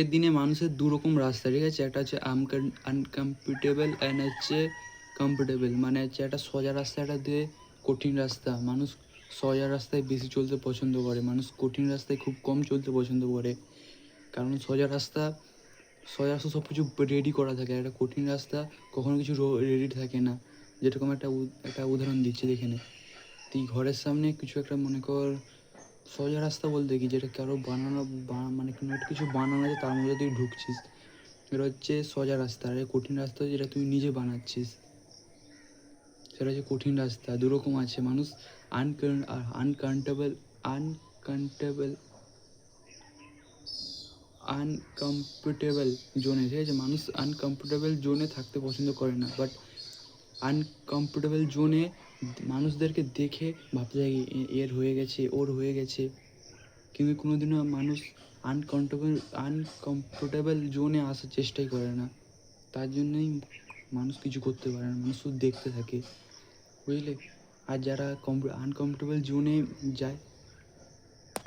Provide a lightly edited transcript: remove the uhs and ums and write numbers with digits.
এর দিনে মানুষের দুরকম রাস্তা, ঠিক আছে? একটা হচ্ছে আনকমফর্টেবল অ্যান্ড হচ্ছে কমফোর্টেবল। মানে হচ্ছে একটা সোজা রাস্তা, একটা দিয়ে কঠিন রাস্তা। মানুষ সোজা রাস্তায় বেশি চলতে পছন্দ করে, মানুষ কঠিন রাস্তায় খুব কম চলতে পছন্দ করে। কারণ সোজা রাস্তা সব কিছু রেডি করা থাকে, একটা কঠিন রাস্তা কখনো কিছু রেডি থাকে না। যেরকম একটা উদাহরণ দিচ্ছি, দেখে নে। তুই ঘরের সামনে কিছু একটা, মনে কর, সোজা রাস্তা বলতে কি, যেটা কারো বানানো মানে কোনো একটা কিছু বানানো আছে, তার মধ্যে তুই ঢুকছিস, এটা হচ্ছে সোজা রাস্তা। আর কঠিন রাস্তা যেটা তুই নিজে বানাচ্ছিস, সেটা হচ্ছে কঠিন রাস্তা। দুরকম আছে। মানুষ আনকাউন্টেবল আনকাউন্টেবল আনকমফোর্টেবল জোনে, ঠিক আছে? মানুষ আনকমফোর্টেবল জোনে থাকতে পছন্দ করে না, বাট আনকমফোর্টেবল জোনে মানুষদেরকে দেখে ভাবতে থাকে এর হয়ে গেছে, ওর হয়ে গেছে। কিন্তু কোনোদিনও মানুষ আনকমফোর্টেবল জোনে আসার চেষ্টাই করে না। তার জন্যই মানুষ কিছু করতে পারে না, মানুষ শুধু দেখতে থাকে, বুঝলে? আর যারা আনকমফোর্টেবল জোনে যায়,